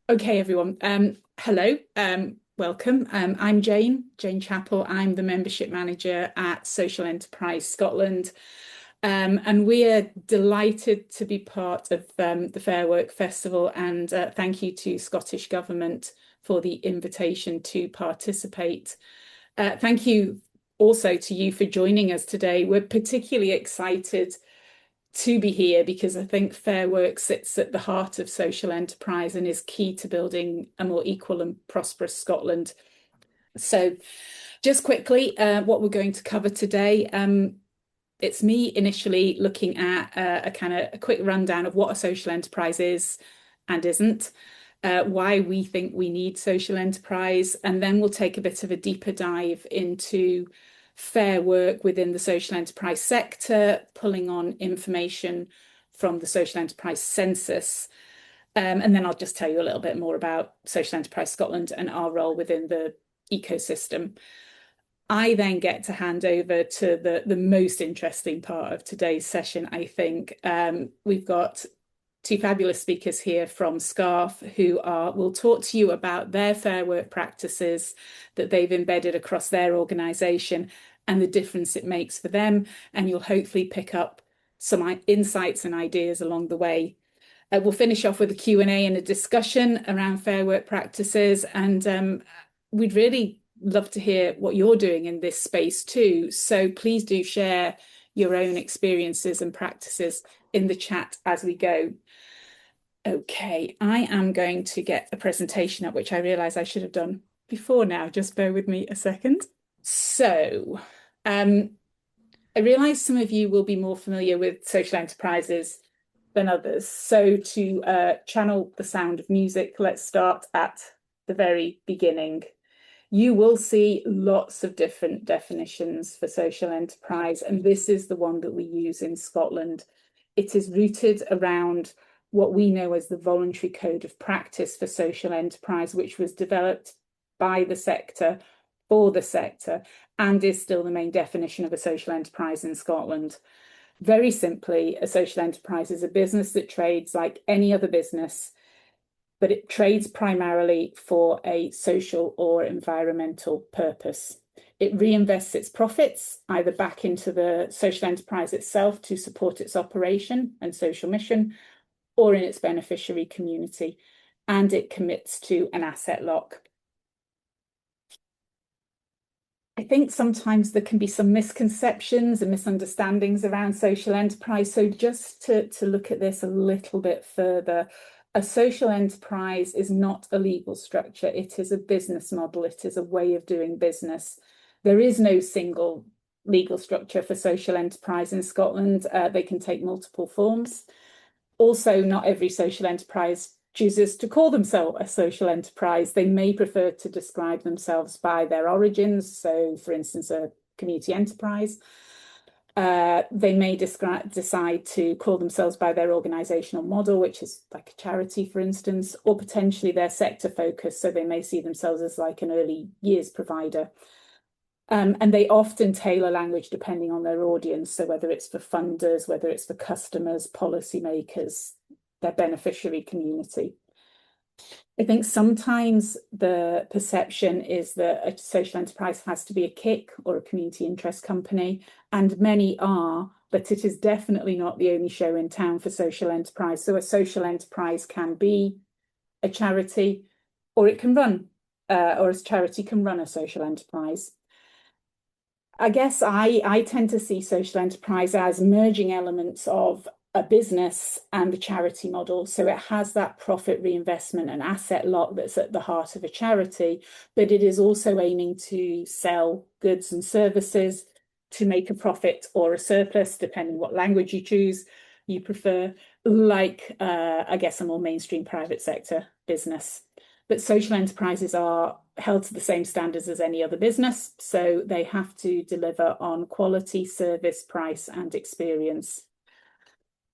Okay, everyone. Hello. Welcome. I'm Jayne Chappell. I'm the membership manager at Social Enterprise Scotland. And we are delighted to be part of the Fair Work Festival. And thank you to Scottish Government for the invitation to participate. Thank you also to you for joining us today. We're particularly excited to be here because I think Fair Work sits at the heart of social enterprise and is key to building a more equal and prosperous Scotland. So, just quickly, what we're going to cover today. It's me initially looking at a kind of a quick rundown of what a social enterprise is and isn't, why we think we need social enterprise, and then we'll take a bit of a deeper dive into fair work within the social enterprise sector, pulling on information from the social enterprise census. And then I'll just tell you a little bit more about Social Enterprise Scotland and our role within the ecosystem. I then get to hand over to the most interesting part of today's session, I think. We've got two fabulous speakers here from SCARF who will talk to you about their fair work practices that they've embedded across their organisation and the difference it makes for them. And you'll hopefully pick up some insights and ideas along the way. We'll finish off with a Q&A and a discussion around fair work practices. And we'd really love to hear what you're doing in this space too. So please do share your own experiences and practices in the chat as we go. Okay, I am going to get a presentation up, which I realise I should have done before now. Just bear with me a second. So, I realise some of you will be more familiar with social enterprises than others. So to channel the sound of music, let's start at the very beginning. You will see lots of different definitions for social enterprise, and this is the one that we use in Scotland. It is rooted around what we know as the Voluntary Code of Practice for Social Enterprise, which was developed by the sector for the sector and is still the main definition of a social enterprise in Scotland. Very simply, a social enterprise is a business that trades like any other business, but it trades primarily for a social or environmental purpose. It reinvests its profits either back into the social enterprise itself to support its operation and social mission, or in its beneficiary community, and it commits to an asset lock. I think sometimes there can be some misconceptions and misunderstandings around social enterprise. So just to look at this a little bit further, a social enterprise is not a legal structure. It is a business model. It is a way of doing business. There is no single legal structure for social enterprise in Scotland. They can take multiple forms. Also, not every social enterprise chooses to call themselves a social enterprise. They may prefer to describe themselves by their origins. So, for instance, a community enterprise. They may decide to call themselves by their organisational model, which is like a charity, for instance, or potentially their sector focus. So they may see themselves as like an early years provider. And they often tailor language depending on their audience. So whether it's for funders, whether it's for customers, policymakers, their beneficiary community. I think sometimes the perception is that a social enterprise has to be a KIC or a community interest company, and many are, but it is definitely not the only show in town for social enterprise. So a social enterprise can be a charity, or it can run, or a charity can run a social enterprise. I guess I tend to see social enterprise as merging elements of a business and a charity model. So it has that profit reinvestment and asset lock that's at the heart of a charity, but it is also aiming to sell goods and services to make a profit or a surplus, depending what language you prefer, like, I guess, a more mainstream private sector business. But social enterprises are held to the same standards as any other business, so they have to deliver on quality, service, price, and experience.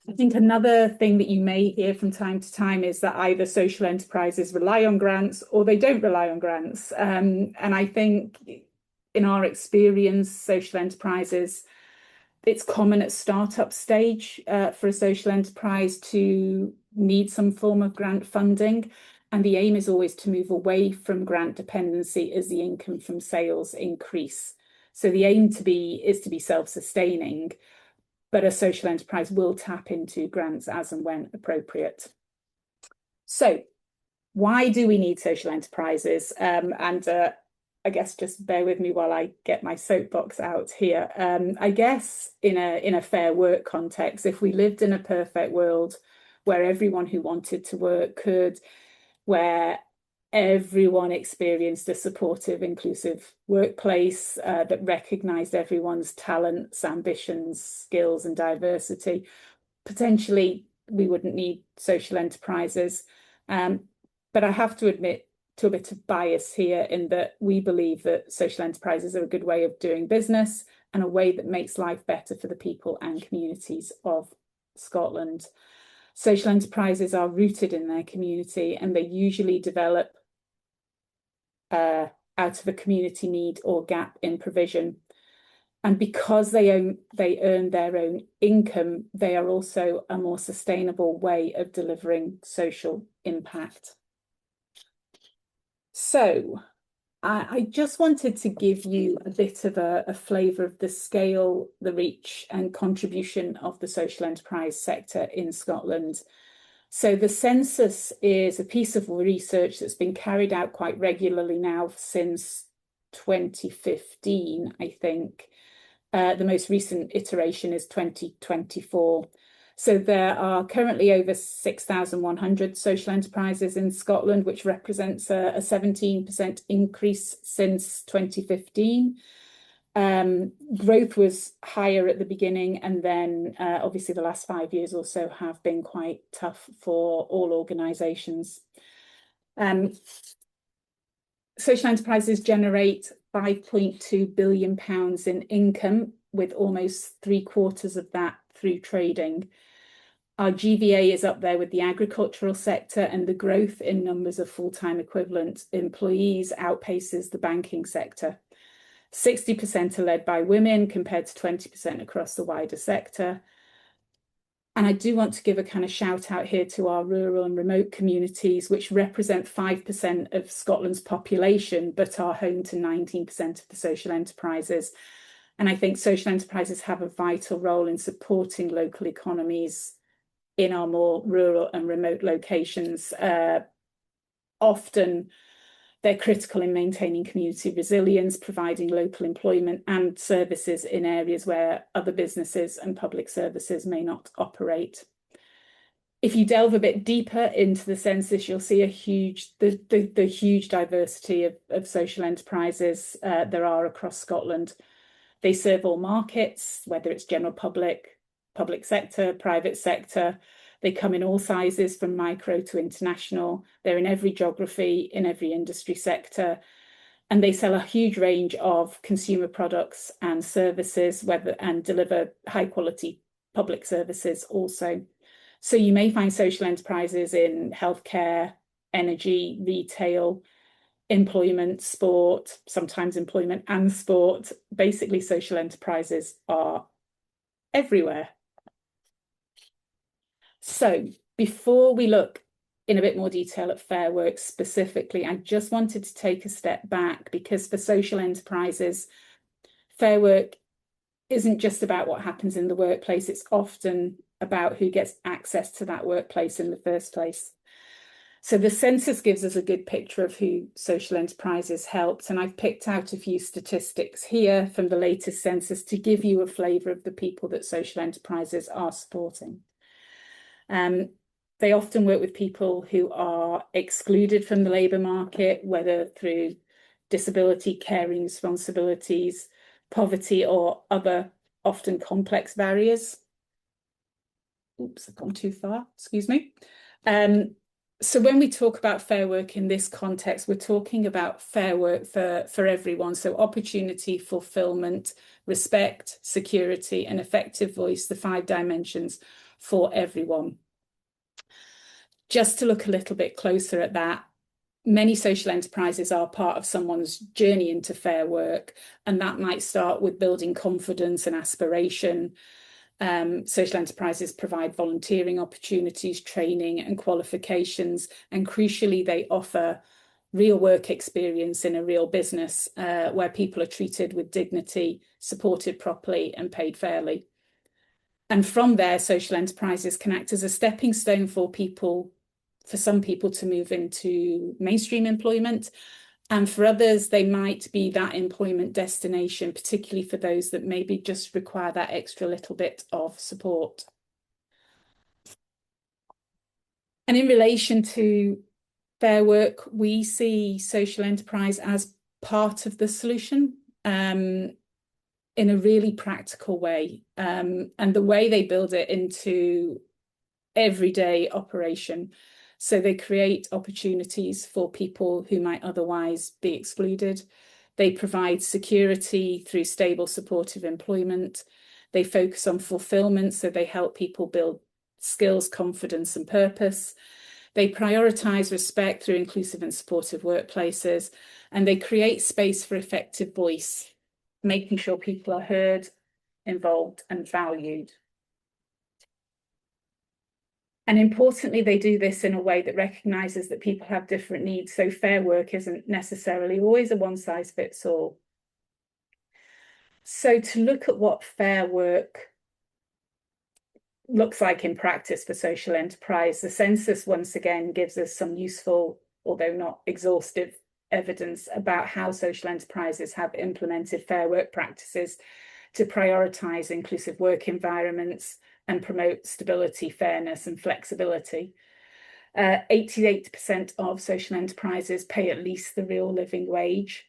I think another thing that you may hear from time to time is that either social enterprises rely on grants or they don't rely on grants. And I think in our experience, social enterprises, it's common at startup stage for a social enterprise to need some form of grant funding. And the aim is always to move away from grant dependency as the income from sales increase. So the aim is to be self-sustaining, but a social enterprise will tap into grants as and when appropriate. So why do we need social enterprises? I guess just bear with me while I get my soapbox out here. I guess in a fair work context, if we lived in a perfect world where everyone who wanted to work could, where everyone experienced a supportive, inclusive workplace that recognised everyone's talents, ambitions, skills, and diversity, potentially we wouldn't need social enterprises. But I have to admit to a bit of bias here in that we believe that social enterprises are a good way of doing business and a way that makes life better for the people and communities of Scotland. Social enterprises are rooted in their community and they usually develop out of a community need or gap in provision. And because they earn their own income, they are also a more sustainable way of delivering social impact. So I just wanted to give you a bit of a flavour of the scale, the reach and contribution of the social enterprise sector in Scotland. So the census is a piece of research that's been carried out quite regularly now since 2015, I think. The most recent iteration is 2024. So there are currently over 6,100 social enterprises in Scotland, which represents a 17% increase since 2015. Growth was higher at the beginning, and then obviously the last 5 years or so have been quite tough for all organisations. Social enterprises generate £5.2 billion in income, with almost 3/4 of that through trading. Our GVA is up there with the agricultural sector, and the growth in numbers of full-time equivalent employees outpaces the banking sector. 60% are led by women compared to 20% across the wider sector. And I do want to give a kind of shout out here to our rural and remote communities, which represent 5% of Scotland's population, but are home to 19% of the social enterprises. And I think social enterprises have a vital role in supporting local economies in our more rural and remote locations. Often they're critical in maintaining community resilience, providing local employment and services in areas where other businesses and public services may not operate. If you delve a bit deeper into the census, you'll see the huge diversity of social enterprises there are across Scotland. They serve all markets, whether it's general public, public sector, private sector. They come in all sizes, from micro to international. They're in every geography, in every industry sector. And they sell a huge range of consumer products and services, and deliver high quality public services also. So you may find social enterprises in healthcare, energy, retail, employment, sport, sometimes employment and sport. Basically, social enterprises are everywhere. So before we look in a bit more detail at Fair Work specifically, I just wanted to take a step back, because for social enterprises, Fair Work isn't just about what happens in the workplace. It's often about who gets access to that workplace in the first place. So the census gives us a good picture of who social enterprises helped, and I've picked out a few statistics here from the latest census to give you a flavour of the people that social enterprises are supporting. They often work with people who are excluded from the labour market, whether through disability, caring responsibilities, poverty, or other often complex barriers. Oops, I've gone too far, excuse me. So when we talk about fair work in this context, we're talking about fair work for everyone. So opportunity, fulfillment, respect, security, and effective voice, the 5 dimensions for everyone. Just to look a little bit closer at that, many social enterprises are part of someone's journey into fair work, and that might start with building confidence and aspiration. Social enterprises provide volunteering opportunities, training and qualifications, and crucially, they offer real work experience in a real business where people are treated with dignity, supported properly and paid fairly. And from there, social enterprises can act as a stepping stone for some people to move into mainstream employment. And for others, they might be that employment destination, particularly for those that maybe just require that extra little bit of support. And in relation to Fair Work, we see social enterprise as part of the solution in a really practical way. And the way they build it into everyday operation. So they create opportunities for people who might otherwise be excluded. They provide security through stable, supportive employment. They focus on fulfillment, so they help people build skills, confidence, and purpose. They prioritize respect through inclusive and supportive workplaces, and they create space for effective voice, making sure people are heard, involved, and valued. And importantly, they do this in a way that recognises that people have different needs. So Fair Work isn't necessarily always a one-size-fits-all. So to look at what Fair Work looks like in practice for social enterprise, the census once again gives us some useful, although not exhaustive, evidence about how social enterprises have implemented fair work practices to prioritise inclusive work environments and promote stability, fairness and flexibility. 88% of social enterprises pay at least the real living wage.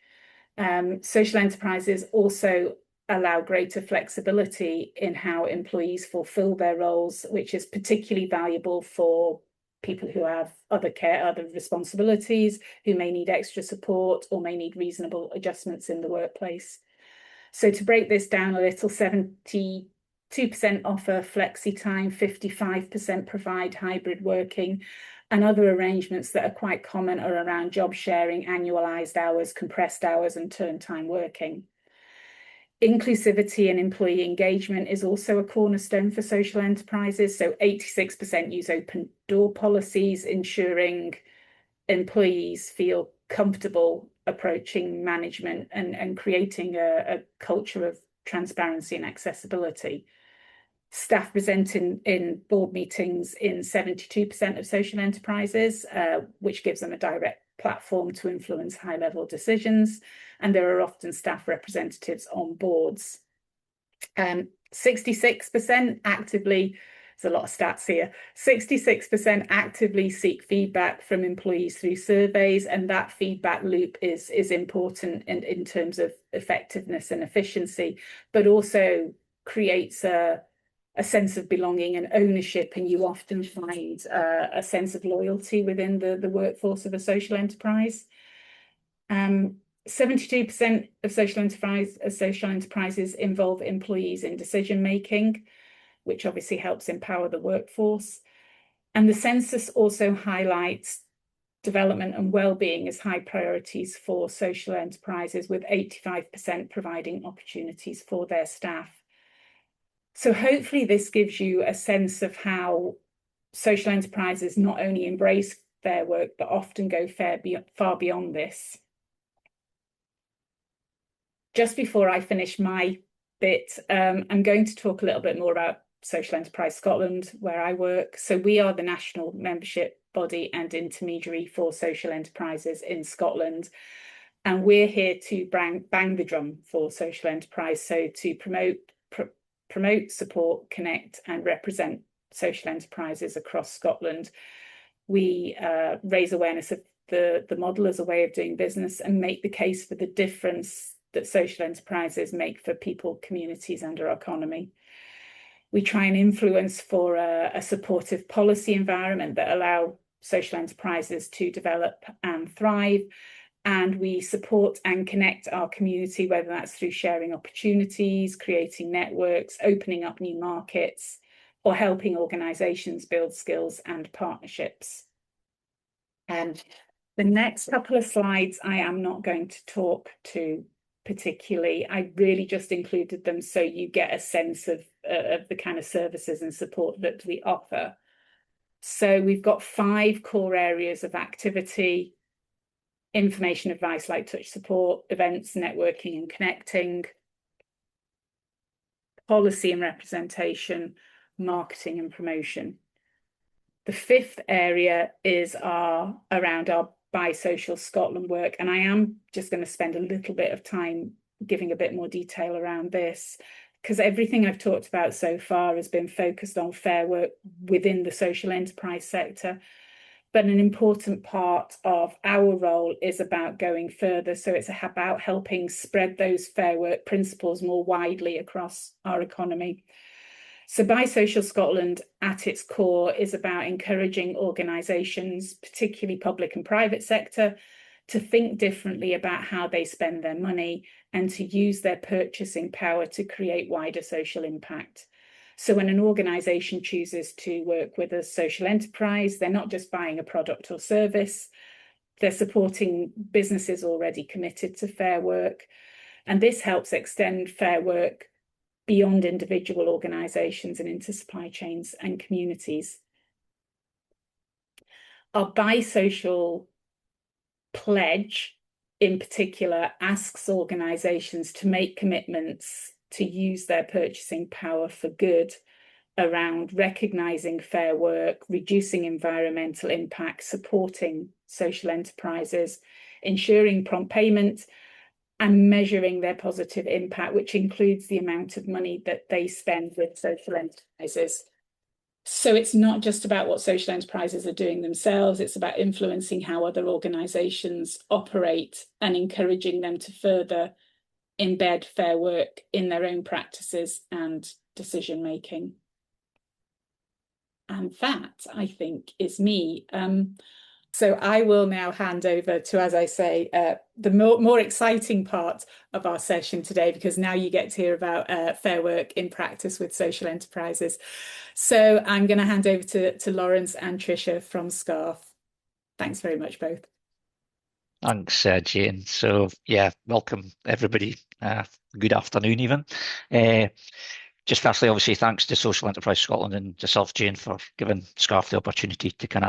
Social enterprises also allow greater flexibility in how employees fulfill their roles, which is particularly valuable for people who have other responsibilities, who may need extra support or may need reasonable adjustments in the workplace. So to break this down a little, 72% offer flexi time, 55% provide hybrid working, and other arrangements that are quite common are around job sharing, annualized hours, compressed hours, and turn time working. Inclusivity and employee engagement is also a cornerstone for social enterprises. So 86% use open door policies, ensuring employees feel comfortable approaching management and creating a culture of transparency and accessibility. Staff present in board meetings in 72% of social enterprises, which gives them a direct platform to influence high-level decisions. And there are often staff representatives on boards. 66% actively, there's a lot of stats here, 66% actively seek feedback from employees through surveys, and that feedback loop is important in terms of effectiveness and efficiency, but also creates a sense of belonging and ownership, and you often find a sense of loyalty within the workforce of a social enterprise. 72% of social enterprises involve employees in decision making, which obviously helps empower the workforce. And the census also highlights development and well-being as high priorities for social enterprises, with 85% providing opportunities for their staff. So hopefully this gives you a sense of how social enterprises not only embrace fair work, but often go far beyond this. Just before I finish my bit, I'm going to talk a little bit more about Social Enterprise Scotland, where I work. So we are the national membership body and intermediary for social enterprises in Scotland. And we're here to bang the drum for social enterprise. So to promote, support, connect, and represent social enterprises across Scotland. We raise awareness of the model as a way of doing business and make the case for the difference that social enterprises make for people, communities, and our economy. We try and influence for a supportive policy environment that allow social enterprises to develop and thrive. And we support and connect our community, whether that's through sharing opportunities, creating networks, opening up new markets, or helping organisations build skills and partnerships. And the next couple of slides, I am not going to talk to particularly. I really just included them so you get a sense of of the kind of services and support that we offer. So we've got 5 core areas of activity: information, advice, light touch support, events, networking and connecting, policy and representation, marketing and promotion. The 5th area is around our Buy Social Scotland work, and I am just going to spend a little bit of time giving a bit more detail around this, because everything I've talked about so far has been focused on fair work within the social enterprise sector. But an important part of our role is about going further. So it's about helping spread those fair work principles more widely across our economy. So Buy Social Scotland at its core is about encouraging organisations, particularly public and private sector, to think differently about how they spend their money and to use their purchasing power to create wider social impact. So when an organisation chooses to work with a social enterprise, they're not just buying a product or service, they're supporting businesses already committed to fair work. And this helps extend fair work beyond individual organisations and into supply chains and communities. Our Buy Social pledge, in particular, asks organisations to make commitments to use their purchasing power for good around recognising fair work, reducing environmental impact, supporting social enterprises, ensuring prompt payment, and measuring their positive impact, which includes the amount of money that they spend with social enterprises. So it's not just about what social enterprises are doing themselves, it's about influencing how other organisations operate and encouraging them to further embed fair work in their own practices and decision making. And that, I think, is me. So I will now hand over to, as I say, the more exciting part of our session today, because now you get to hear about fair work in practice with social enterprises. So I'm going to hand over to Lawrence and Tricia from SCARF. Thanks very much, both. Thanks, Jayne. So, yeah, welcome everybody. Good afternoon, even. Just firstly, obviously, thanks to Social Enterprise Scotland and yourself, Jayne, for giving SCARF the opportunity to kind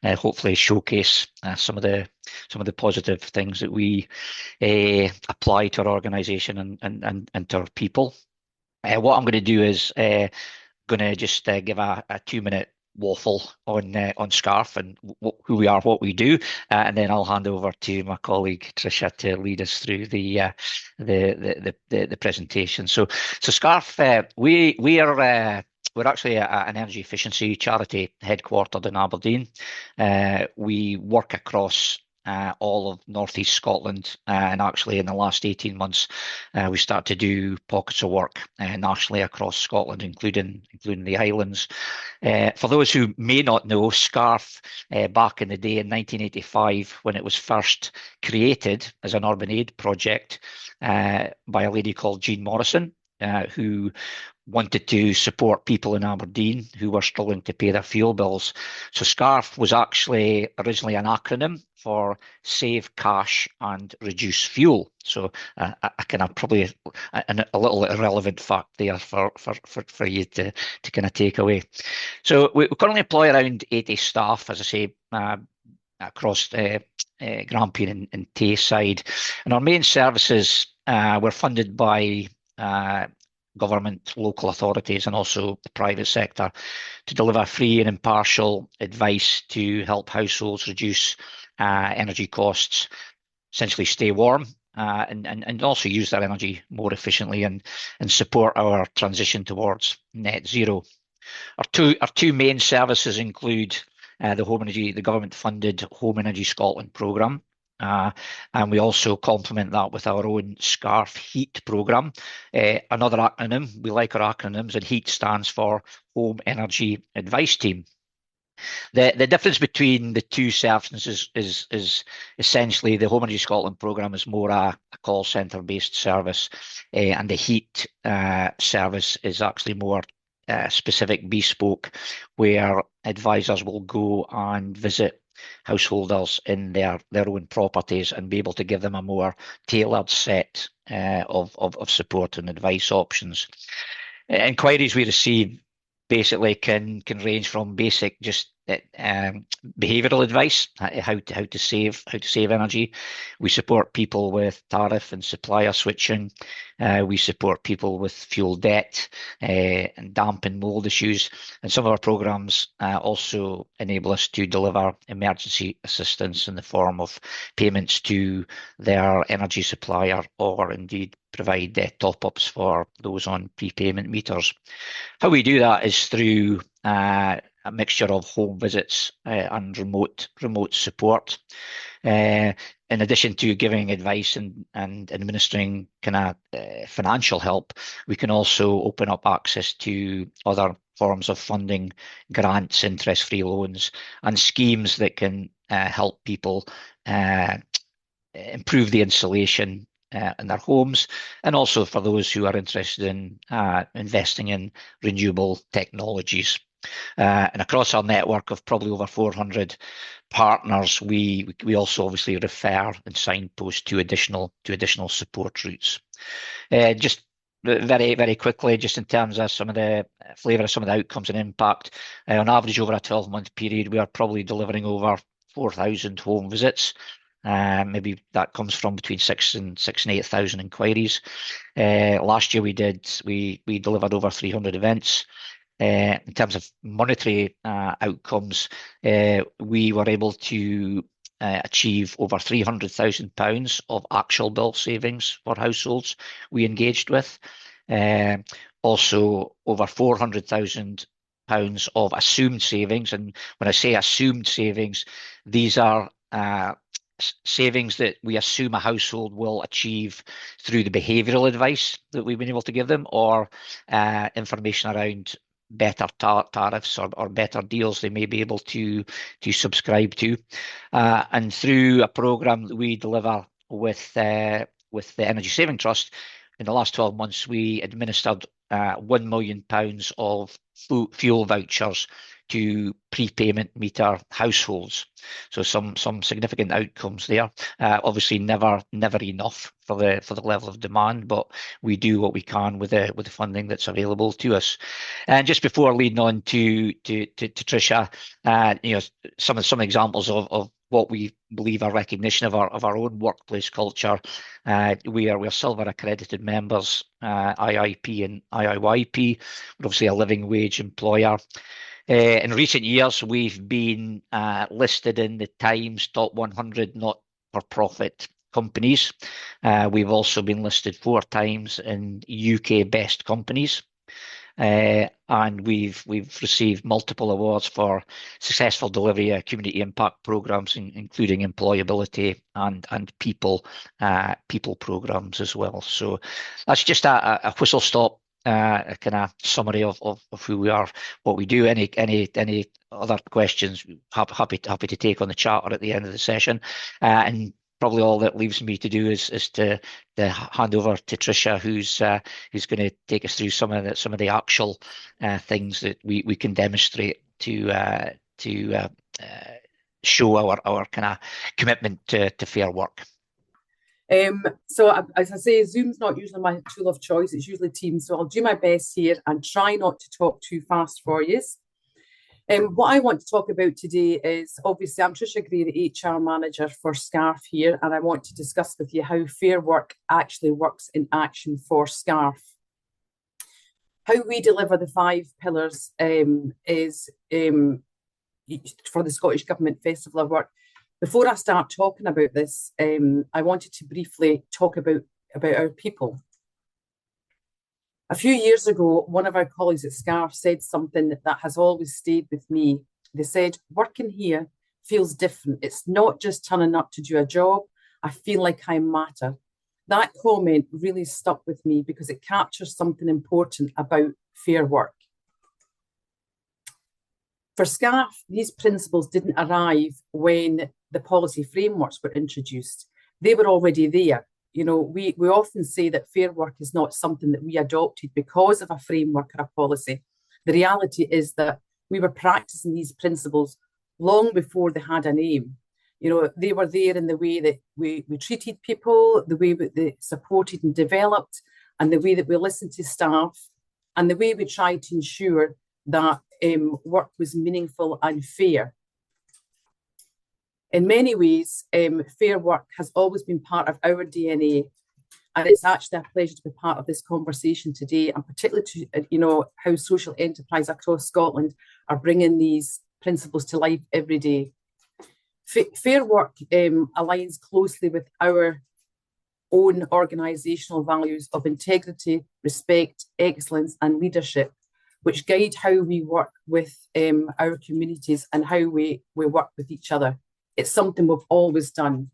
of hopefully showcase some of the positive things that we apply to our organisation and to our people. What I'm going to do is going to just give a 2-minute waffle on SCARF and who we are, what we do, and then I'll hand over to my colleague Tricia to lead us through the presentation. So SCARF, we're actually an energy efficiency charity headquartered in Aberdeen. We work across all of northeast Scotland, and actually in the last 18 months we start to do pockets of work nationally across Scotland, including the Highlands. For those who may not know, SCARF back in the day in 1985, when it was first created as an urban aid project by a lady called Jayne Morrison, who wanted to support people in Aberdeen who were struggling to pay their fuel bills. So SCARF was actually originally an acronym for Save Cash and Reduce Fuel. So I kind of probably a little irrelevant fact there for you to kind of take away. So we currently employ around 80 staff, as I say, across Grampian and Tayside. And our main services were funded by government, local authorities, and also the private sector to deliver free and impartial advice to help households reduce energy costs, essentially stay warm, and also use their energy more efficiently and support our transition towards net zero. Our two main services include the government-funded Home Energy Scotland programme, and we also complement that with our own SCARF HEAT programme. Another acronym, we like our acronyms, and HEAT stands for Home Energy Advice Team. The difference between the two services is essentially the Home Energy Scotland programme is more a call centre based service, and the HEAT service is actually more specific, bespoke, where advisors will go and visit householders in their own properties and be able to give them a more tailored set of support and advice options. Inquiries we receive basically can range from basic just behavioural advice, how to save energy. We support people with tariff and supplier switching. We support people with fuel debt and damp and mold issues. And some of our programs also enable us to deliver emergency assistance in the form of payments to their energy supplier, or indeed provide top-ups for those on prepayment meters. How we do that is through a mixture of home visits and remote support. In addition to giving advice and administering kind of financial help, we can also open up access to other forms of funding, grants, interest-free loans, and schemes that can help people improve the insulation in their homes, and also for those who are interested in investing in renewable technologies. And across our network of probably over 400 partners, we also obviously refer and signpost to additional support routes. Just very quickly, just in terms of some of the flavour of some of the outcomes and impact, on average over a 12-month period, we are probably delivering over 4,000 home visits. Maybe that comes from between 6,000 and 8,000 inquiries. Last year we delivered over 300 events. In terms of monetary outcomes, we were able to achieve over £300,000 of actual bill savings for households we engaged with. Also over £400,000 of assumed savings. And when I say assumed savings, these are savings that we assume a household will achieve through the behavioural advice that we've been able to give them, or information around better tariffs or better deals they may be able to subscribe to. And through a programme that we deliver with the Energy Saving Trust, in the last 12 months, we administered £1 million of fuel vouchers to prepayment meter households. So some significant outcomes there. Obviously, never enough for the level of demand, but we do what we can with the funding that's available to us. And just before leading on to Tricia, some examples of what we believe are recognition of our own workplace culture. We are silver accredited members, IIP and IIYP. We're obviously a living wage employer. In recent years, we've been listed in the Times Top 100 not-for-profit companies. We've also been listed 4 times in UK Best Companies. And we've received multiple awards for successful delivery of community impact programs, including employability and people programs as well. So that's just a whistle stop, a kind of summary of who we are, what we do. Any other questions? Happy to take on the chat or at the end of the session. And probably all that leaves me to do is to hand over to Tricia, who's going to take us through some of the actual things that we can demonstrate to show our kind of commitment to fair work. So as I say, Zoom's not usually my tool of choice. It's usually Teams. So I'll do my best here and try not to talk too fast for you. What I want to talk about today is, obviously, I'm Tricia Gray, the HR manager for SCARF here, and I want to discuss with you how Fair Work actually works in action for SCARF. How we deliver the 5 pillars is for the Scottish Government Festival of Work. Before I start talking about this, I wanted to briefly talk about our people. A few years ago, one of our colleagues at SCARF said something that has always stayed with me. They said, working here feels different. It's not just turning up to do a job. I feel like I matter. That comment really stuck with me because it captures something important about fair work. For SCARF, these principles didn't arrive when the policy frameworks were introduced. They were already there. You know, we often say that fair work is not something that we adopted because of a framework or a policy. The reality is that we were practicing these principles long before they had a name. You know, they were there in the way that we treated people, the way that they supported and developed, and the way that we listened to staff and the way we try to ensure that work was meaningful and fair. In many ways, fair work has always been part of our DNA, and it's actually a pleasure to be part of this conversation today, and particularly to how social enterprise across Scotland are bringing these principles to life every day. Fair work aligns closely with our own organisational values of integrity, respect, excellence and leadership, which guide how we work with our communities and how we work with each other. It's something we've always done.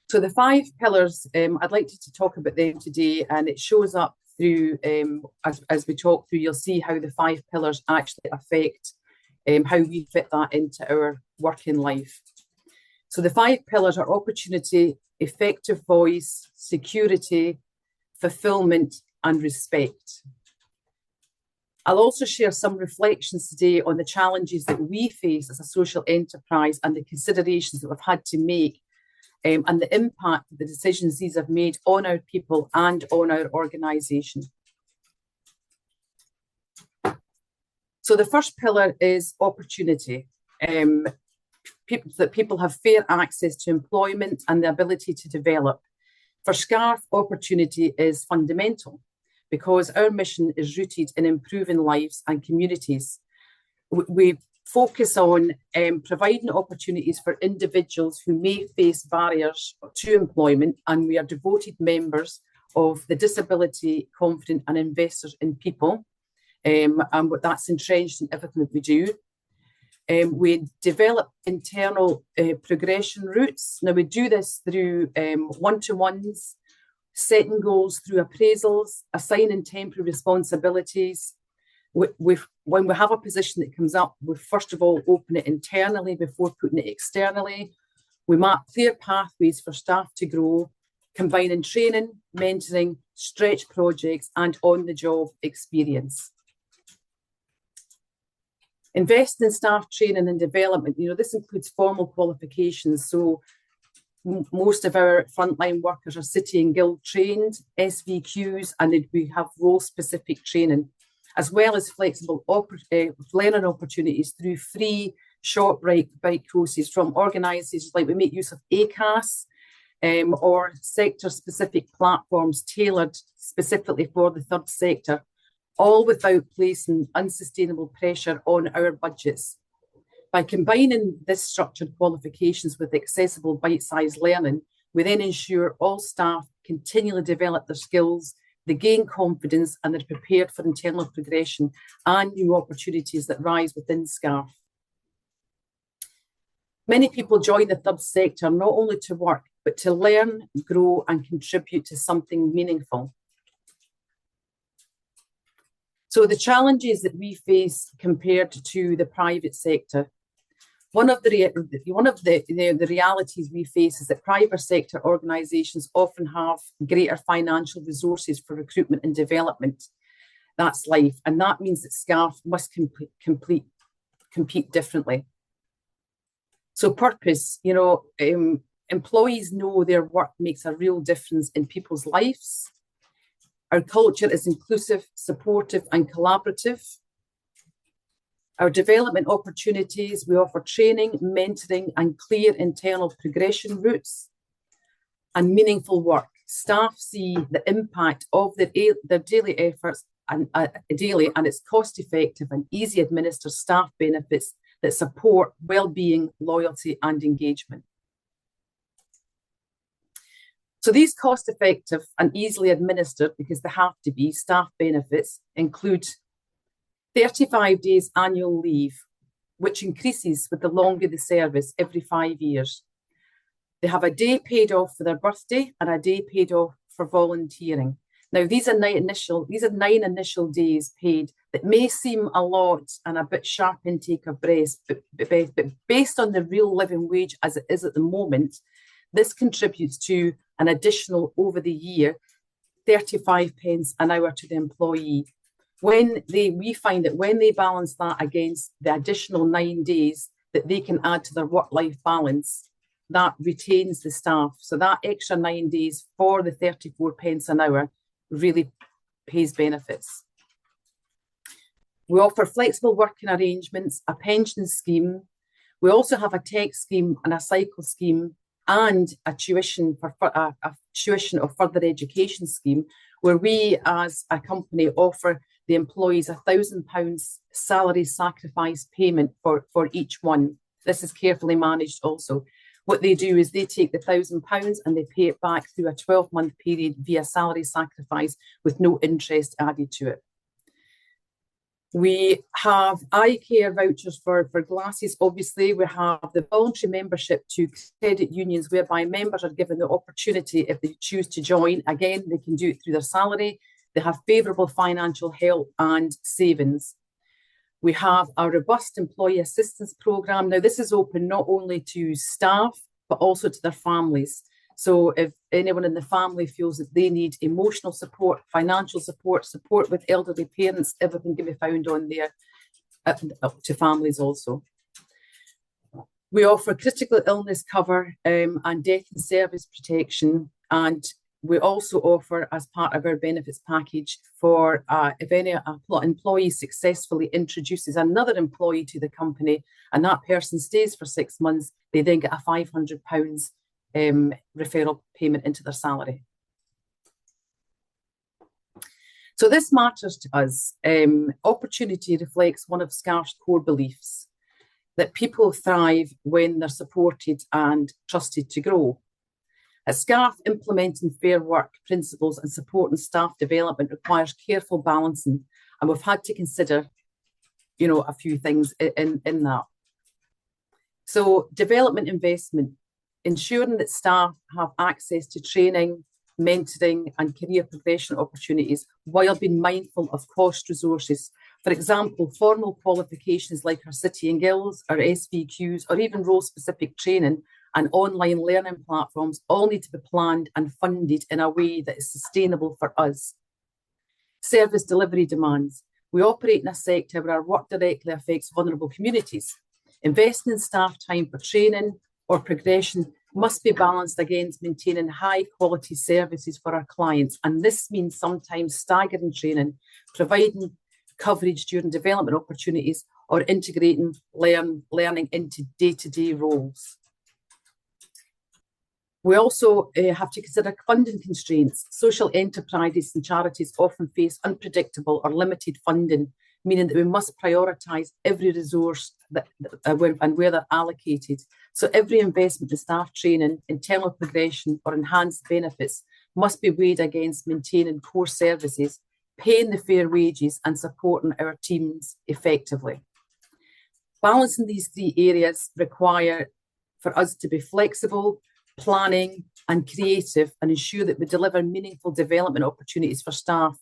So the 5 pillars, I'd like to talk about them today, and it shows up through, as we talk through, you'll see how the 5 pillars actually affect how we fit that into our working life. So the 5 pillars are opportunity, effective voice, security, fulfilment, and respect. I'll also share some reflections today on the challenges that we face as a social enterprise and the considerations that we've had to make, and the impact that the decisions these have made on our people and on our organisation. So the first pillar is opportunity. That people have fair access to employment and the ability to develop. For SCARF, opportunity is fundamental because our mission is rooted in improving lives and communities. We focus on providing opportunities for individuals who may face barriers to employment, and we are devoted members of the Disability Confident and Investors in People, and that's entrenched in everything that we do. We develop internal progression routes. Now we do this through one-to-ones, setting goals through appraisals, assigning temporary responsibilities. When we have a position that comes up, we first of all open it internally before putting it externally. We map clear pathways for staff to grow, combining training, mentoring, stretch projects, and on-the-job experience. Invest in staff training and development. This includes formal qualifications. So most of our frontline workers are city and guild trained, SVQs, and we have role-specific training, as well as flexible learning opportunities through free short bike courses from organisations like we make use of ACAS or sector-specific platforms tailored specifically for the third sector, all without placing unsustainable pressure on our budgets. By combining this structured qualifications with accessible bite-sized learning, we then ensure all staff continually develop their skills, they gain confidence, and they're prepared for internal progression and new opportunities that rise within SCARF. Many people join the third sector not only to work, but to learn, grow, and contribute to something meaningful. So the challenges that we face compared to the private sector. One of the realities we face is that private sector organisations often have greater financial resources for recruitment and development. That's life, and that means that SCARF must compete differently. So purpose, employees know their work makes a real difference in people's lives. Our culture is inclusive, supportive, and collaborative. Our development opportunities, we offer training, mentoring, and clear internal progression routes. And meaningful work. Staff see the impact of their daily efforts and it's cost-effective and easy administered staff benefits that support well-being, loyalty, and engagement. So these cost-effective and easily administered, because they have to be, staff benefits include 35 days annual leave, which increases with the longer the service every 5 years. They have a day paid off for their birthday and a day paid off for volunteering. Now, these are 9 initial days paid that may seem a lot and a bit sharp intake of breath, but based on the real living wage as it is at the moment, this contributes to an additional, over the year, 35 pence an hour to the employee. We find that when they balance that against the additional 9 days that they can add to their work-life balance, that retains the staff. So that extra 9 days for the 34 pence an hour really pays benefits. We offer flexible working arrangements, a pension scheme. We also have a tech scheme and a cycle scheme and a tuition of further education scheme, where we as a company offer the employees £1,000 salary sacrifice payment for each one. This is carefully managed also. What they do is they take the £1,000 and they pay it back through a 12-month period via salary sacrifice with no interest added to it. We have eye care vouchers for glasses. Obviously, we have the voluntary membership to credit unions, whereby members are given the opportunity, if they choose to join, again, they can do it through their salary. They have favourable financial help and savings. We have our robust employee assistance programme. Now, this is open not only to staff, but also to their families. So if anyone in the family feels that they need emotional support, financial support, support with elderly parents, everything can be found on there, up to families also. We offer critical illness cover and death and service protection. And we also offer, as part of our benefits package, for if any employee successfully introduces another employee to the company and that person stays for 6 months, they then get a £500 referral payment into their salary. So this matters to us. Opportunity reflects one of SCARF's core beliefs, that people thrive when they're supported and trusted to grow. At SCARF, implementing fair work principles and supporting staff development requires careful balancing, and we've had to consider, a few things in that. So development investment, ensuring that staff have access to training, mentoring and career progression opportunities while being mindful of cost resources. For example, formal qualifications like our City and Guilds, our SVQs, or even role-specific training and online learning platforms all need to be planned and funded in a way that is sustainable for us. Service delivery demands. We operate in a sector where our work directly affects vulnerable communities. Investing in staff time for training or progression must be balanced against maintaining high quality services for our clients. And this means sometimes staggering training, providing coverage during development opportunities, or integrating learning into day-to-day roles. We also have to consider funding constraints. Social enterprises and charities often face unpredictable or limited funding, meaning that we must prioritise every resource and where they're allocated. So every investment in staff training, internal progression or enhanced benefits must be weighed against maintaining core services, paying the fair wages and supporting our teams effectively. Balancing these three areas require for us to be flexible, planning and creative, and ensure that we deliver meaningful development opportunities for staff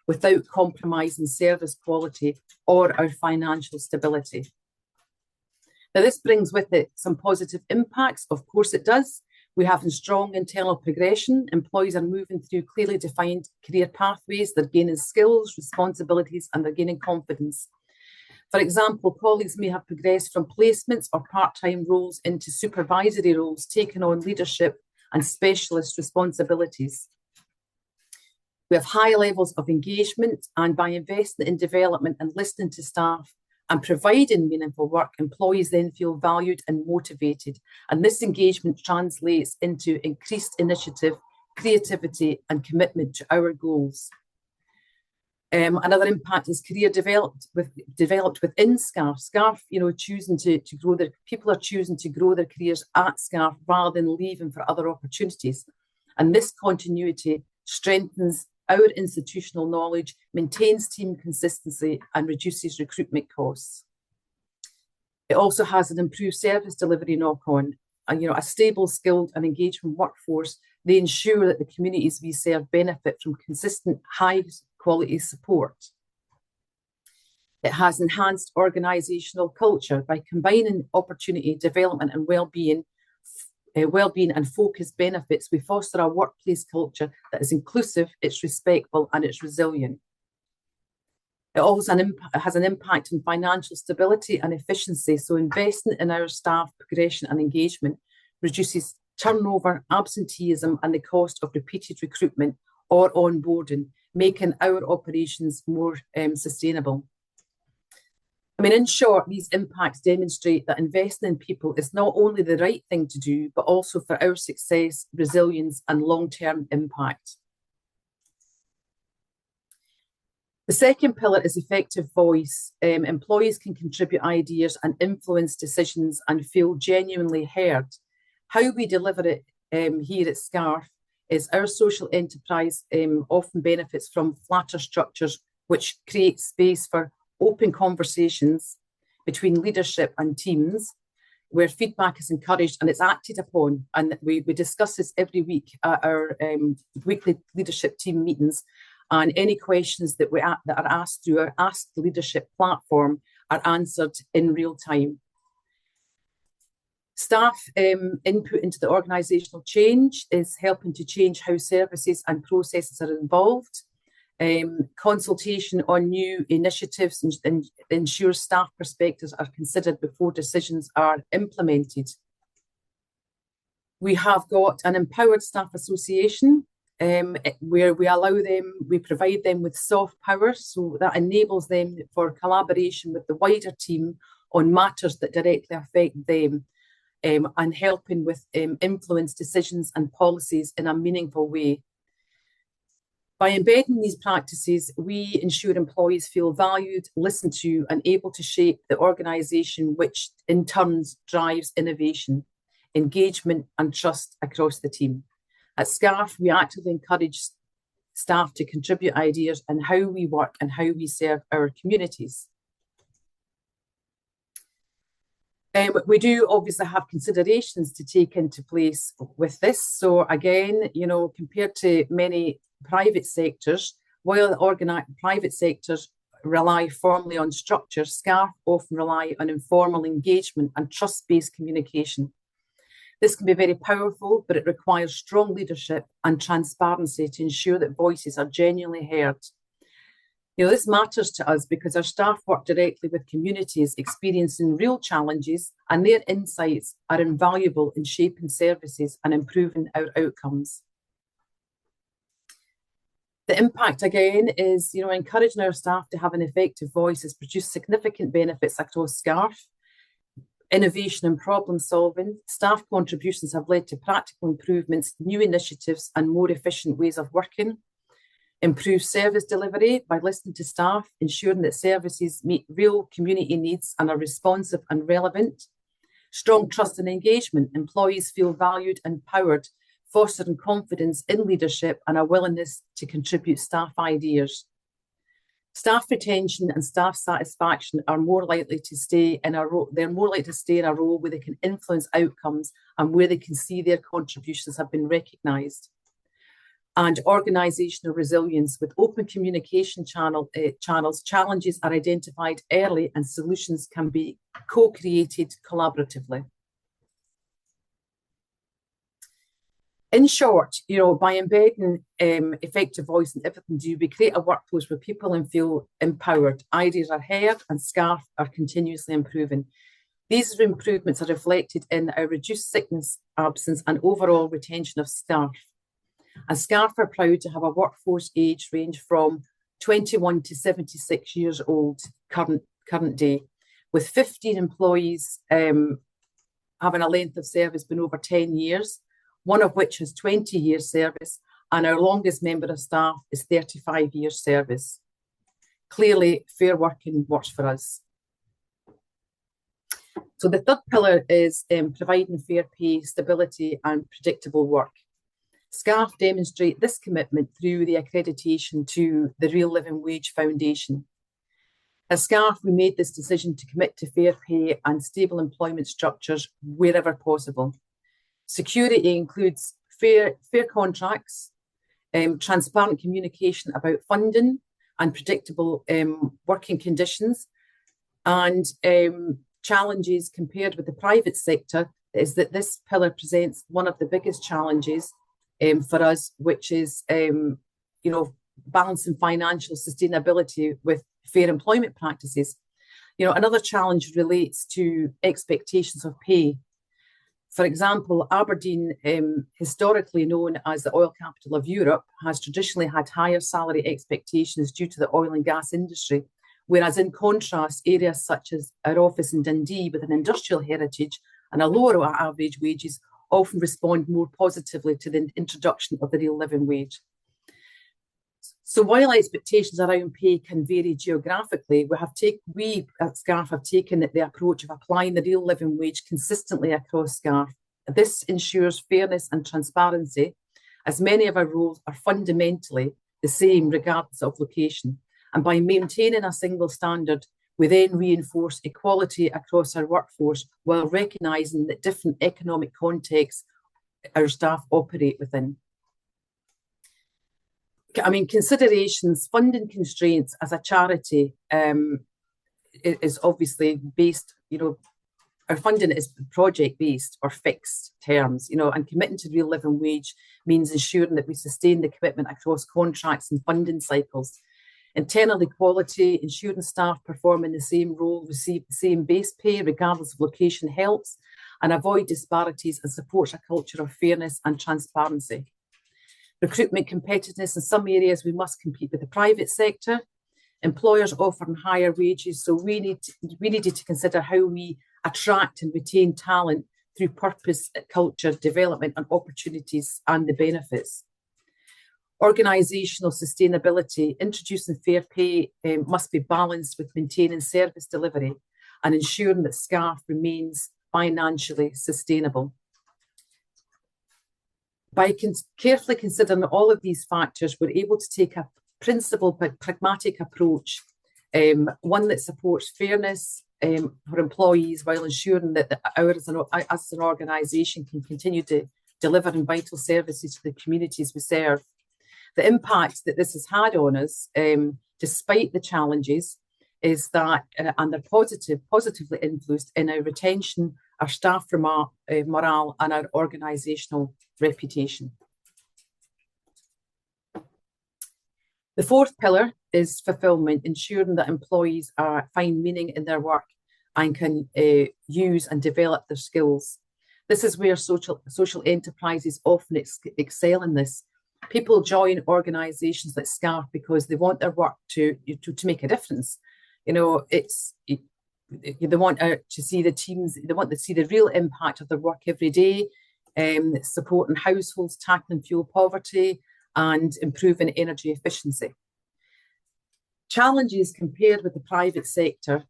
without compromising service quality or our financial stability. Now, this brings with it some positive impacts. Of course it does. We have strong internal progression. Employees are moving through clearly defined career pathways. They're gaining skills, responsibilities, and they're gaining confidence. For example, colleagues may have progressed from placements or part-time roles into supervisory roles, taking on leadership and specialist responsibilities. We have high levels of engagement, and by investing in development and listening to staff and providing meaningful work, employees then feel valued and motivated. And this engagement translates into increased initiative, creativity, and commitment to our goals. Another impact is career developed within SCARF. SCARF, choosing to grow people are choosing to grow their careers at SCARF rather than leaving for other opportunities. And this continuity strengthens our institutional knowledge, maintains team consistency, and reduces recruitment costs. It also has an improved service delivery knock-on. A stable, skilled, and engaged workforce. They ensure that the communities we serve benefit from consistent, high-quality support. It has enhanced organisational culture by combining opportunity, development, and well-being and focused benefits. We foster a workplace culture that is inclusive, it's respectful, and it's resilient. It also has an impact on financial stability and efficiency. So investing in our staff progression and engagement reduces turnover, absenteeism, and the cost of repeated recruitment or onboarding, making our operations more sustainable. I mean, in short, these impacts demonstrate that investing in people is not only the right thing to do, but also for our success, resilience, and long-term impact. The second pillar is effective voice. Employees can contribute ideas and influence decisions and feel genuinely heard. How we deliver it here at SCARF is our social enterprise often benefits from flatter structures, which create space for open conversations between leadership and teams, where feedback is encouraged and it's acted upon. And we discuss this every week at our weekly leadership team meetings. And any questions that are asked through our Ask the Leadership platform are answered in real time. Staff input into the organisational change is helping to change how services and processes are involved. Consultation on new initiatives and ensures staff perspectives are considered before decisions are implemented. We have got an empowered staff association where we provide them with soft power, so that enables them for collaboration with the wider team on matters that directly affect them, and helping with influence decisions and policies in a meaningful way. By embedding these practices, we ensure employees feel valued, listened to, and able to shape the organisation, which in turn drives innovation, engagement, and trust across the team. At SCARF, we actively encourage staff to contribute ideas on how we work and how we serve our communities. We do obviously have considerations to take into place with this. So again, you know, compared to many private sectors, while private sectors rely formally on structure, SCARF often rely on informal engagement and trust-based communication. This can be very powerful, but it requires strong leadership and transparency to ensure that voices are genuinely heard. You know, this matters to us because our staff work directly with communities experiencing real challenges, and their insights are invaluable in shaping services and improving our outcomes. The impact, again, is, you know, encouraging our staff to have an effective voice has produced significant benefits across SCARF. Innovation and problem solving, staff contributions have led to practical improvements, new initiatives, and more efficient ways of working. Improved service delivery by listening to staff, ensuring that services meet real community needs and are responsive and relevant. Strong trust and engagement, employees feel valued and empowered, fostering confidence in leadership and a willingness to contribute staff ideas. Staff retention and staff satisfaction are more likely to stay in a role. They're more likely to stay in a role where they can influence outcomes and where they can see their contributions have been recognised. And organisational resilience, with open communication channels, challenges are identified early and solutions can be co-created collaboratively. In short, you know, by embedding effective voice in everything we do, we create a workplace where people feel empowered, ideas are heard, and SCARF are continuously improving. These improvements are reflected in our reduced sickness, absence, and overall retention of staff. And SCARF are proud to have a workforce age range from 21 to 76 years old, current day, with 15 employees having a length of service been over 10 years, one of which has 20 years service, and our longest member of staff is 35 years service. Clearly, fair working works for us. So the third pillar is providing fair pay, stability, and predictable work. SCARF demonstrate this commitment through the accreditation to the Real Living Wage Foundation. As SCARF, we made this decision to commit to fair pay and stable employment structures wherever possible. Security includes fair contracts, transparent communication about funding and predictable working conditions. And challenges compared with the private sector is that this pillar presents one of the biggest challenges for us, which is balancing financial sustainability with fair employment practices. You know, another challenge relates to expectations of pay. For example, Aberdeen, historically known as the oil capital of Europe, has traditionally had higher salary expectations due to the oil and gas industry, whereas in contrast, areas such as our office in Dundee with an industrial heritage and a lower average wages often respond more positively to the introduction of the real living wage. So while expectations around pay can vary geographically, we at SCARF have taken the approach of applying the real living wage consistently across SCARF. This ensures fairness and transparency, as many of our roles are fundamentally the same regardless of location. And by maintaining a single standard, we then reinforce equality across our workforce while recognising that different economic contexts our staff operate within. I mean, considerations, funding constraints as a charity is obviously based, our funding is project-based or fixed terms, and committing to real living wage means ensuring that we sustain the commitment across contracts and funding cycles. Internal equality, ensuring staff performing the same role receive the same base pay regardless of location helps, and avoid disparities and supports a culture of fairness and transparency. Recruitment competitiveness, in some areas we must compete with the private sector. Employers offering higher wages, so we needed to consider how we attract and retain talent through purpose, culture, development and opportunities and the benefits. Organisational sustainability, introducing fair pay must be balanced with maintaining service delivery and ensuring that SCARF remains financially sustainable. By carefully considering all of these factors, we're able to take a principled but pragmatic approach, one that supports fairness for employees while ensuring that as an organisation can continue to deliver vital services to the communities we serve. The impact that this has had on us, despite the challenges, is that, and they're positively influenced in our retention, our staff morale and our organisational reputation. The fourth pillar is fulfilment, ensuring that employees find meaning in their work and can use and develop their skills. This is where social enterprises often excel in this. People join organisations like SCARF because they want their work to make a difference. They want to see the teams, they want to see the real impact of their work every day, supporting households, tackling fuel poverty and improving energy efficiency. Challenges compared with the private sector,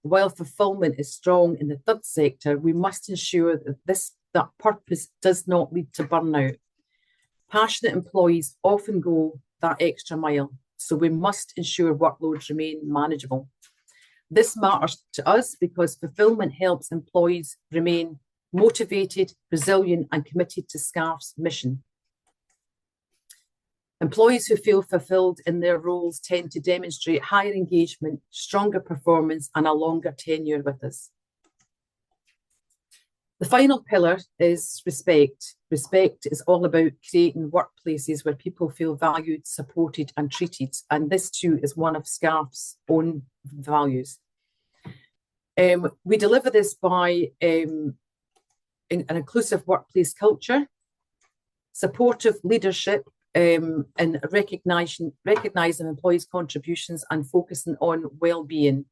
while fulfilment is strong in the third sector, we must ensure that that purpose does not lead to burnout. Passionate employees often go that extra mile, so we must ensure workloads remain manageable. This matters to us because fulfilment helps employees remain motivated, resilient and committed to SCARF's mission. Employees who feel fulfilled in their roles tend to demonstrate higher engagement, stronger performance and a longer tenure with us. The final pillar is respect. Respect is all about creating workplaces where people feel valued, supported and treated. And this too is one of SCARF's own values. We deliver this by an inclusive workplace culture, supportive leadership, and recognising employees' contributions and focusing on well-being.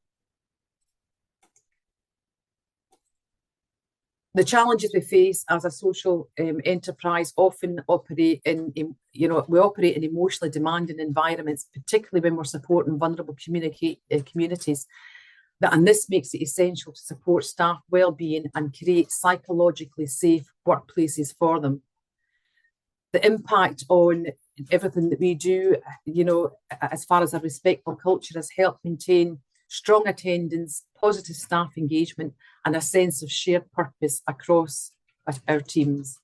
The challenges we face as a social enterprise often operate in emotionally demanding environments, particularly when we're supporting vulnerable communities. And this makes it essential to support staff well-being and create psychologically safe workplaces for them. The impact on everything that we do, as far as a respectful culture, has helped maintain strong attendance, positive staff engagement, and a sense of shared purpose across our teams.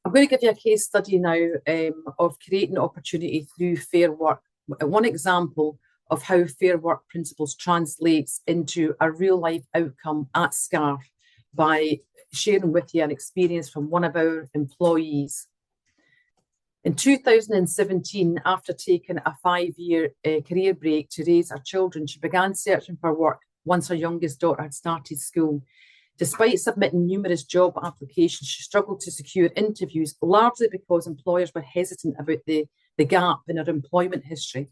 I'm going to give you a case study now of creating opportunity through fair work. One example of how fair work principles translates into a real life outcome at SCARF by sharing with you an experience from one of our employees. In 2017, after taking a 5-year career break to raise our children, she began searching for work once her youngest daughter had started school. Despite submitting numerous job applications, she struggled to secure interviews, largely because employers were hesitant about the gap in her employment history.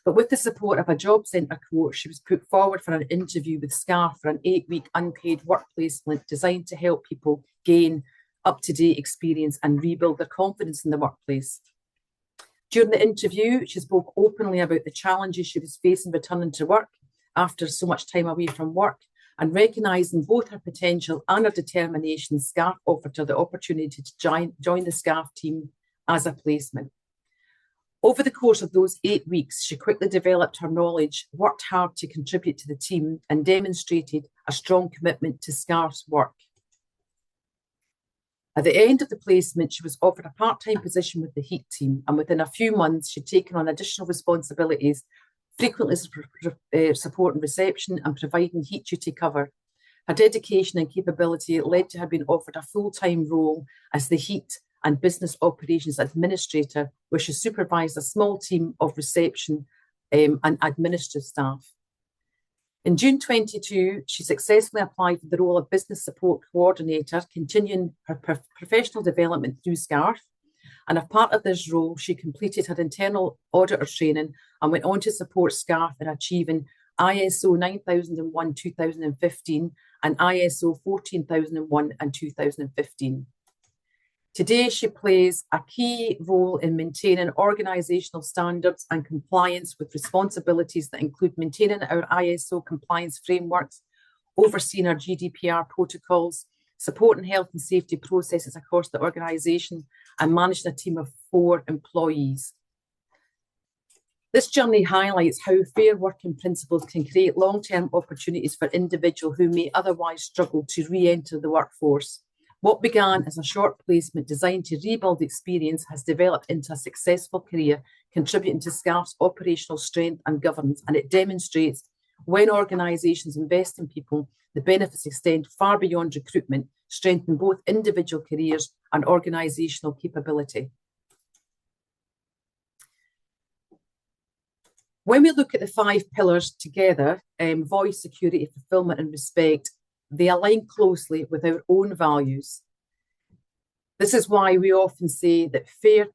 But with the support of a job centre coach, she was put forward for an interview with SCARF for an 8-week unpaid work placement designed to help people gain up-to-date experience and rebuild their confidence in the workplace. During the interview, she spoke openly about the challenges she was facing returning to work after so much time away from work, and recognising both her potential and her determination, SCARF offered her the opportunity to join the SCARF team as a placement. Over the course of those 8 weeks, she quickly developed her knowledge, worked hard to contribute to the team, and demonstrated a strong commitment to SCARF's work. At the end of the placement, she was offered a part-time position with the heat team, and within a few months, she'd taken on additional responsibilities, frequently supporting reception and providing heat duty cover. Her dedication and capability led to her being offered a full-time role as the heat and business operations administrator, where she supervised a small team of reception and administrative staff. In June 22, she successfully applied for the role of business support coordinator, continuing her professional development through SCARF. And as part of this role, she completed her internal auditor training and went on to support SCARF in achieving ISO 9001-2015 and ISO 14001 and 2015. Today, she plays a key role in maintaining organisational standards and compliance with responsibilities that include maintaining our ISO compliance frameworks, overseeing our GDPR protocols, supporting health and safety processes across the organisation, and managing a team of 4 employees. This journey highlights how fair working principles can create long-term opportunities for individuals who may otherwise struggle to re-enter the workforce. What began as a short placement designed to rebuild experience has developed into a successful career, contributing to SCARF's operational strength and governance, and it demonstrates when organisations invest in people, the benefits extend far beyond recruitment, strengthening both individual careers and organisational capability. When we look at the 5 pillars together, voice, security, fulfilment and respect, they align closely with our own values. This is why we often say that fair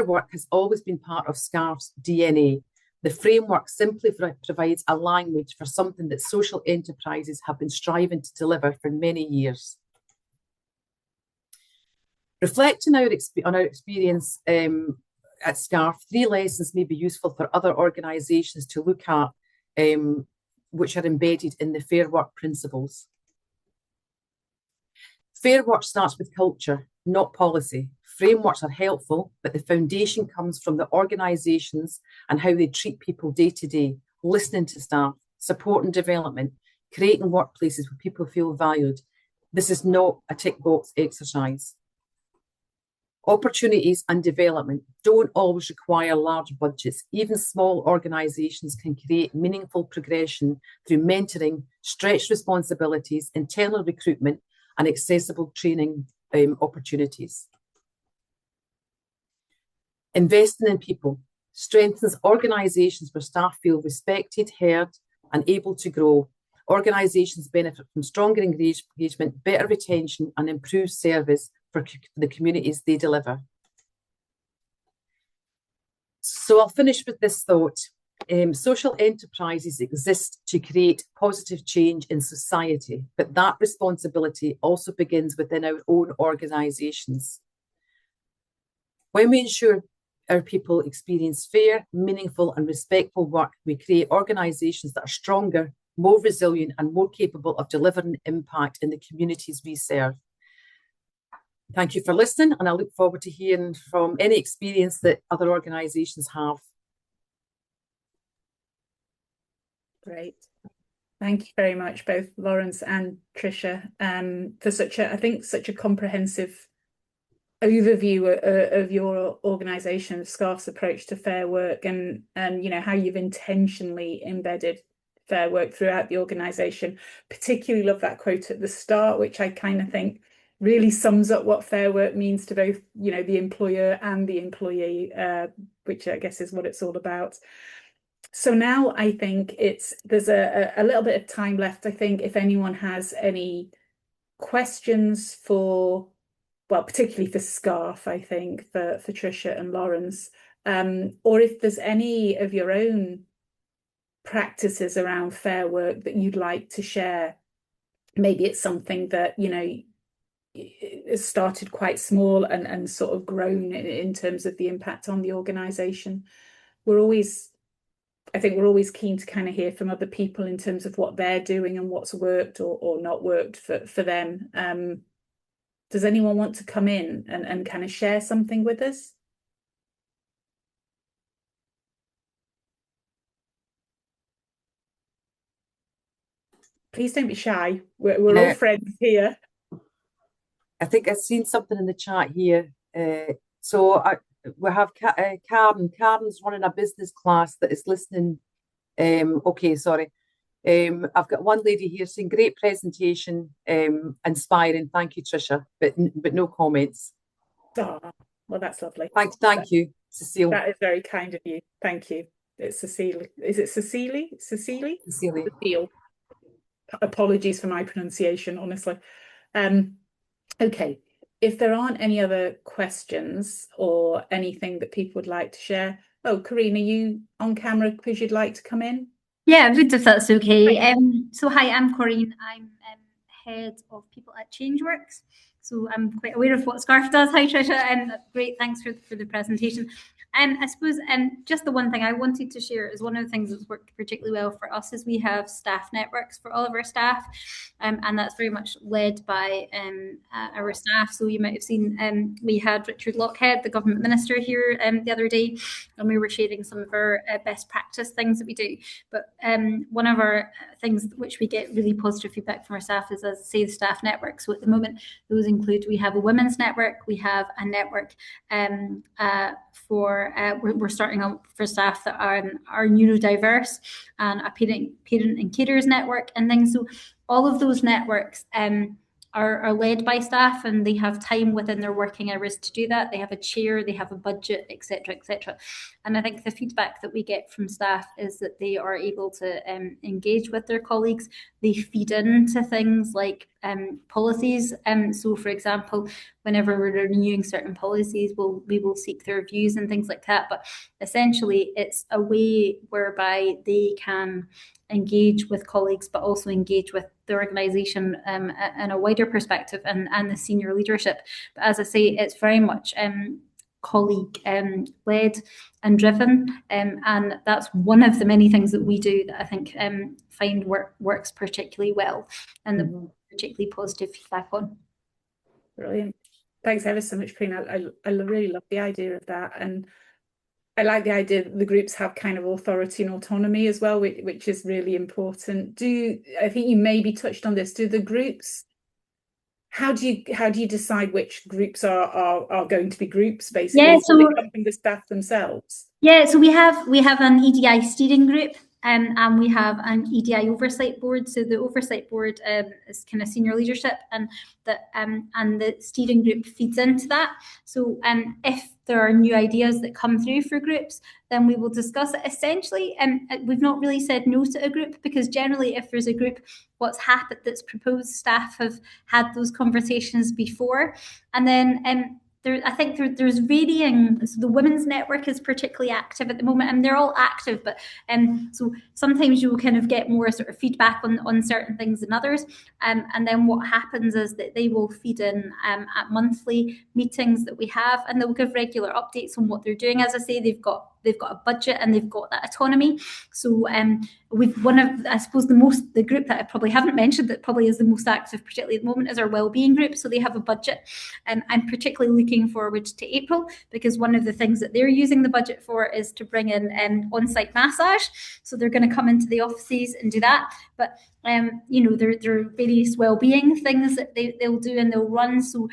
work has always been part of SCARF's DNA. The framework simply provides a language for something that social enterprises have been striving to deliver for many years. Reflecting on our experience at SCARF, 3 lessons may be useful for other organisations to look at, which are embedded in the fair work principles. Fair work starts with culture, not policy. Frameworks are helpful, but the foundation comes from the organisations and how they treat people day to day, listening to staff, supporting development, creating workplaces where people feel valued. This is not a tick box exercise. Opportunities and development don't always require large budgets. Even small organisations can create meaningful progression through mentoring, stretched responsibilities, internal recruitment, and accessible training opportunities. Investing in people strengthens organisations where staff feel respected, heard, and able to grow. Organisations benefit from stronger engagement, better retention, and improved service for the communities they deliver. So I'll finish with this thought. Social enterprises exist to create positive change in society, but that responsibility also begins within our own organisations. When we ensure our people experience fair, meaningful and respectful work, we create organisations that are stronger, more resilient and more capable of delivering impact in the communities we serve. Thank you for listening, and I look forward to hearing from any experience that other organisations have. Great. Thank you very much, both Lawrence and Tricia, for such a comprehensive overview of your organisation, SCARF's approach to fair work, and how you've intentionally embedded fair work throughout the organisation. Particularly love that quote at the start, which I kind of think really sums up what fair work means to both, the employer and the employee, which I guess is what it's all about. So now I think there's a little bit of time left. I think if anyone has any questions for, well, particularly for SCARF, I think, for Tricia and Lawrence, or if there's any of your own practices around fair work that you'd like to share. Maybe it's something that, you know, has started quite small and sort of grown in terms of the impact on the organisation. I think we're always keen to kind of hear from other people in terms of what they're doing and what's worked or not worked for them. Does anyone want to come in and kind of share something with us? Please don't be shy. We're all friends here. I think I've seen something in the chat here. We have Karen. Karen's running a business class that is listening. Okay, sorry. I've got one lady here saying, great presentation, inspiring. Thank you, Tricia, but no comments. Oh, well, that's lovely. Thank you, Cecile. That is very kind of you. Thank you. It's Cecile. Is it Cecile? Cecile? Cecile. Apologies for my pronunciation, honestly. Okay. If there aren't any other questions or anything that people would like to share. Oh, Corinne, are you on camera because you'd like to come in? Yeah, I would if that's okay. So hi, I'm Corinne. I'm head of people at Changeworks. So I'm quite aware of what SCARF does. Hi, Tricia, and great, thanks for the presentation. I suppose just the one thing I wanted to share is one of the things that's worked particularly well for us is we have staff networks for all of our staff, and that's very much led by our staff. So you might have seen we had Richard Lockhead, the government minister, here the other day, and we were sharing some of our best practice things that we do. But one of our things which we get really positive feedback from our staff is, as I say, the staff network. So at the moment, those include, we have a women's network, we have a network we're starting up for staff that are neurodiverse, and a parent and carers network and things. So all of those networks are led by staff, and they have time within their working hours to do that. They have a chair, they have a budget, etc., etc. And I think the feedback that we get from staff is that they are able to engage with their colleagues. They feed into things like policies. So, for example, whenever we're renewing certain policies, we will seek their views and things like that. But essentially, it's a way whereby they can engage with colleagues, but also engage with the organisation in a wider perspective and the senior leadership. But as I say, it's very much colleague led and driven, and that's one of the many things that we do that I think find works particularly well and the particularly positive feedback on. Brilliant. Thanks ever so much, Prina. I really love the idea of that, and I like the idea that the groups have kind of authority and autonomy as well, which is really important. I think you maybe touched on this, do the groups, how do you decide which groups are going to be groups, basically? Yeah, so does it come from the staff themselves? Yeah, so we have an EDI steering group, and we have an EDI oversight board. So the oversight board is kind of senior leadership, and the steering group feeds into that. So if there are new ideas that come through for groups, then we will discuss it. Essentially, we've not really said no to a group, because generally, if there's a group, what's happened that's proposed, staff have had those conversations before, and then I think there's varying. So the women's network is particularly active at the moment, and they're all active, but so sometimes you will kind of get more sort of feedback on certain things than others, and then what happens is that they will feed in at monthly meetings that we have, and they'll give regular updates on what they're doing. As I say, they've got a budget and they've got that autonomy. So we've one of, I suppose, the group that I probably haven't mentioned that probably is the most active, particularly at the moment, is our wellbeing group. So they have a budget, and I'm particularly looking forward to April, because one of the things that they're using the budget for is to bring in on-site massage. So they're going to come into the offices and do that. But there are various wellbeing things that they'll do and they'll run. So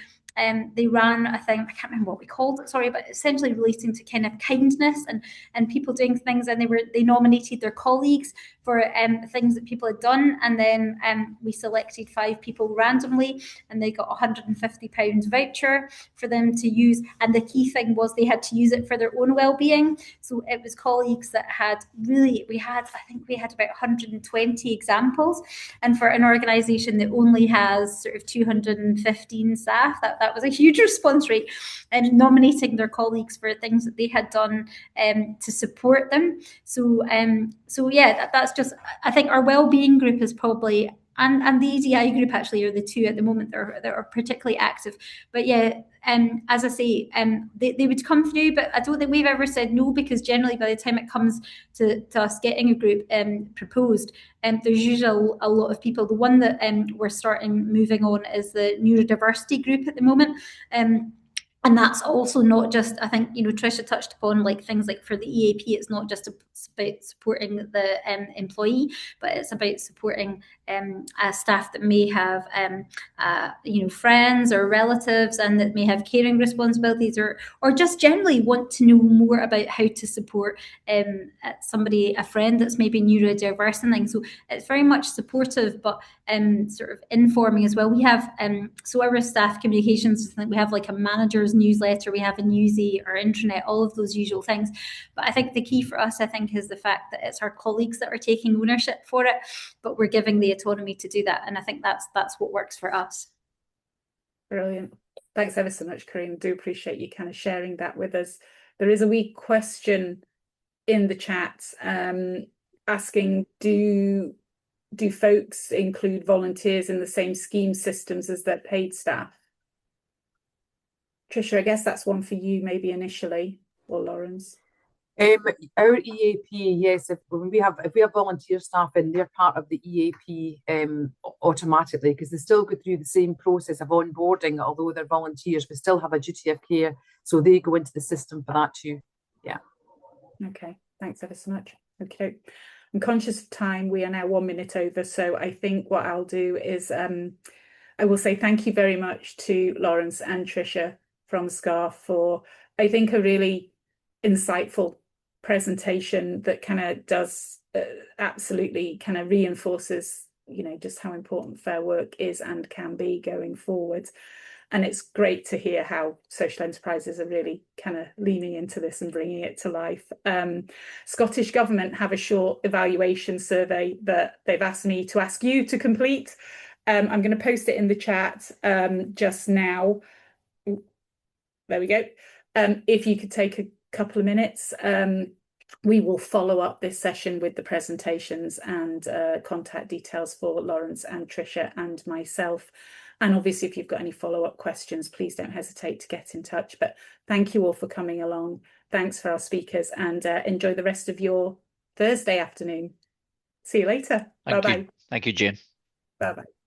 they ran, I think, I can't remember what we called it, sorry, but essentially relating to kind of kindness and people doing things, and they nominated their colleagues for things that people had done, and then we selected 5 people randomly, and they got a £150 voucher for them to use. And the key thing was they had to use it for their own well-being. So it was colleagues that had really, I think we had about 120 examples, and for an organisation that only has sort of 215 staff, that was a huge response rate, and nominating their colleagues for things that they had done to support them. So yeah, that's just, I think our well-being group is probably, and the EDI group actually are the 2 at the moment that are particularly active. But yeah, as I say, they would come through, but I don't think we've ever said no, because generally by the time it comes to us getting a group proposed, there's usually a lot of people. The one that we're starting moving on is the neurodiversity group at the moment. And that's also not just, I think, Tricia touched upon, like things like for the EAP, it's not just about supporting the employee, but it's about supporting staff that may have, friends or relatives, and that may have caring responsibilities, or just generally want to know more about how to support somebody, a friend that's maybe neurodiverse and things. So it's very much supportive, but sort of informing as well. We have, so our staff communications, we have like a manager's newsletter, we have a newsie, our intranet, all of those usual things. But I think the key for us, I think, is the fact that it's our colleagues that are taking ownership for it, but we're giving the autonomy to do that. And I think that's what works for us. Brilliant. Thanks ever so much, Corinne. Do appreciate you kind of sharing that with us. There is a wee question in the chat asking, do folks include volunteers in the same scheme systems as their paid staff? Tricia, I guess that's one for you maybe initially, or Lawrence. Our EAP, yes, if we have volunteer staff in, they're part of the EAP automatically, because they still go through the same process of onboarding. Although they're volunteers, we still have a duty of care, so they go into the system for that too. Yeah. Okay, thanks ever so much. Okay, I'm conscious of time. We are now 1 minute over, so I think what I'll do is I will say thank you very much to Lawrence and Tricia from SCARF for, I think, a really insightful presentation that kind of does absolutely kind of reinforces, just how important Fair Work is and can be going forward. And it's great to hear how social enterprises are really kind of leaning into this and bringing it to life. Scottish Government have a short evaluation survey that they've asked me to ask you to complete. I'm going to post it in the chat just now. There we go. If you could take a couple of minutes, we will follow up this session with the presentations and contact details for Lawrence and Tricia and myself. And obviously, if you've got any follow-up questions, please don't hesitate to get in touch. But thank you all for coming along. Thanks for our speakers, and enjoy the rest of your Thursday afternoon. See you later. Bye-bye. Thank you, Jayne. Bye-bye.